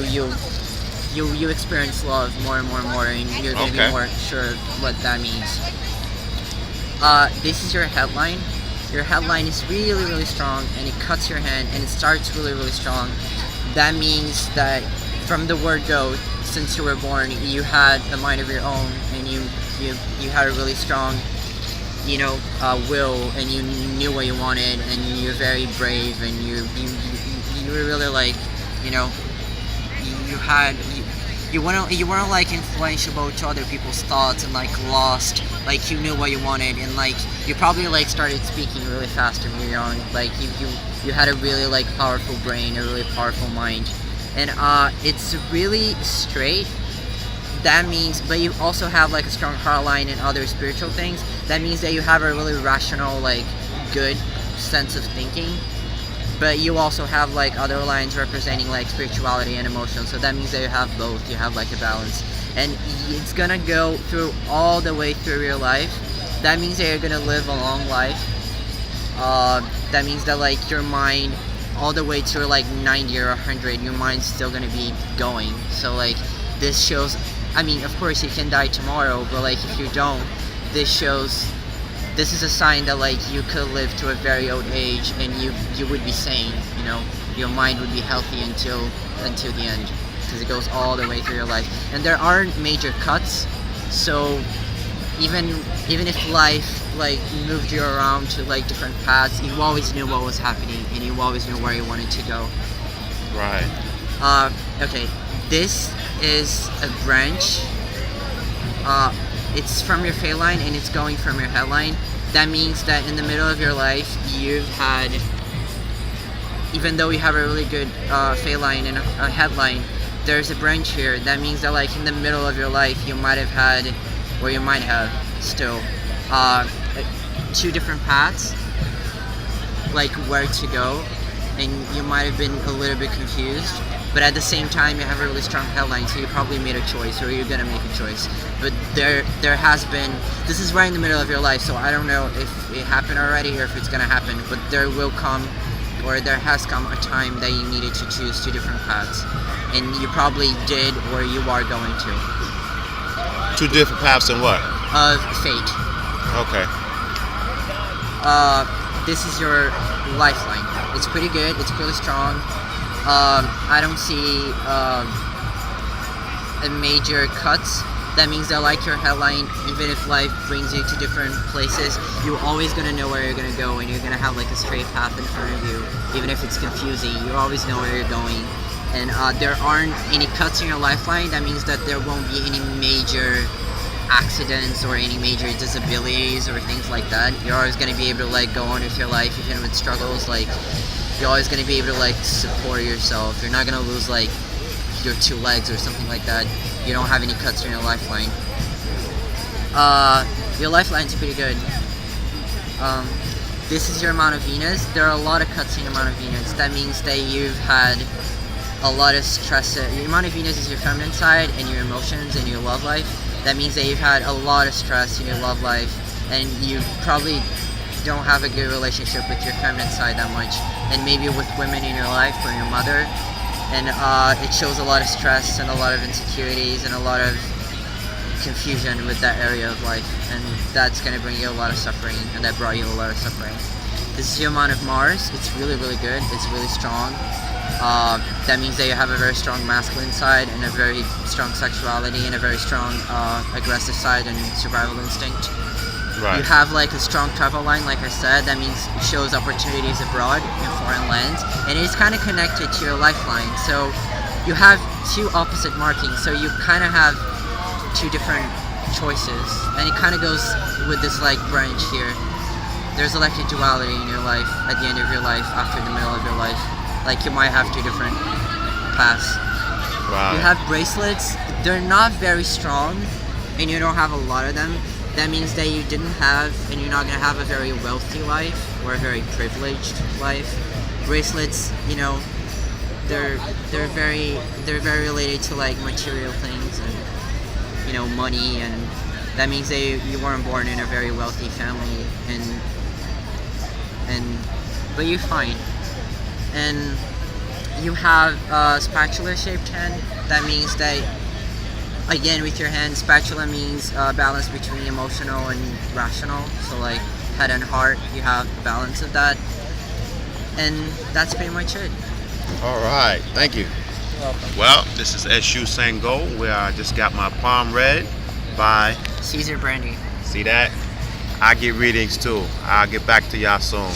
you experience love more and more and more, and you're gonna be Okay. more sure of what that means. This is your headline. Your headline is really really strong, and it cuts your hand, and it starts really really strong. That means that from the word go, since you were born, you had a mind of your own, and you had a really strong, will, and you knew what you wanted, and you're very brave, and you were really like, you know, you had you weren't like influential to other people's thoughts and like lost, like you knew what you wanted, and like you probably like started speaking really fast when you were young, like you had a really like powerful brain, a really powerful mind, and it's really straight. That means, but you also have like a strong heart line and other spiritual things. That means that you have a really rational, like good sense of thinking, but you also have like other lines representing like spirituality and emotion. So that means that you have both. You have like a balance, and it's gonna go through all the way through your life. That means that you're gonna live a long life. That means that like your mind, all the way to like 90 or 100, your mind's still gonna be going. So like this shows. I mean, of course, you can die tomorrow, but like if you don't, this shows. This is a sign that like you could live to a very old age, and you would be sane. Your mind would be healthy until the end, because it goes all the way through your life. And there aren't major cuts, so even if life like moved you around to like different paths, you always knew what was happening, and you always knew where you wanted to go. Right. Okay, this is a branch. It's from your fey line, and it's going from your headline. That means that in the middle of your life, you've had, even though you have a really good fey line and a headline, there's a branch here. That means that like in the middle of your life, you might have had, or you might have still, two different paths, like where to go, and you might have been a little bit confused, but at the same time you have a really strong headline, so you probably made a choice, or you're gonna make a choice. But there has been, this is right in the middle of your life, so I don't know if it happened already or if it's gonna happen, but there will come, or there has come a time that you needed to choose two different paths, and you probably did, or you are going to. Two different paths and what? Fate. Okay. This is your lifeline. It's pretty good. It's really strong. I don't see a major cuts. That means that like your headline, even if life brings you to different places, you're always gonna know where you're gonna go, and you're gonna have like a straight path in front of you. Even if it's confusing, you always know where you're going. And there aren't any cuts in your lifeline. That means that there won't be any major accidents or any major disabilities or things like that. You're always going to be able to like go on with your life even with struggles. Like you're always going to be able to like support yourself. You're not going to lose like your two legs or something like that. You don't have any cuts in your lifeline. Your lifeline's pretty good. This is your amount of Venus. There are a lot of cuts in your amount of Venus. That means that you've had a lot of stress. Your amount of Venus is your feminine side and your emotions and your love life. That means that you've had a lot of stress in your love life, and you probably don't have a good relationship with your feminine side that much, and maybe with women in your life or your mother, and it shows a lot of stress and a lot of insecurities and a lot of confusion with that area of life, and that's going to bring you a lot of suffering, and that brought you a lot of suffering. This is your amount of Mars. It's really really good. It's really strong. That means that you have a very strong masculine side and a very strong sexuality and a very strong aggressive side and survival instinct. Right. You have like a strong travel line, like I said. That means it shows opportunities abroad in foreign lands, and it's kind of connected to your lifeline. So you have two opposite markings, so you kind of have two different choices, and it kind of goes with this like branch here. There's like a duality in your life at the end of your life, after the middle of your life. Like you might have two different paths. Wow. You have bracelets. They're not very strong, and you don't have a lot of them. That means that you didn't have, and you're not gonna have a very wealthy life or a very privileged life. Bracelets, they're very related to like material things and money, and that means that you weren't born in a very wealthy family, but you're fine. And You have a spatula-shaped hand. That means that, again, with your hand, spatula means balance between emotional and rational. So like head and heart, you have balance of that. And that's pretty much it. All right. Thank you. You're welcome. Well, this is Eshu Sango, where I just got my palm read by. Caesar Brandy. See that? I get readings too. I'll get back to y'all soon.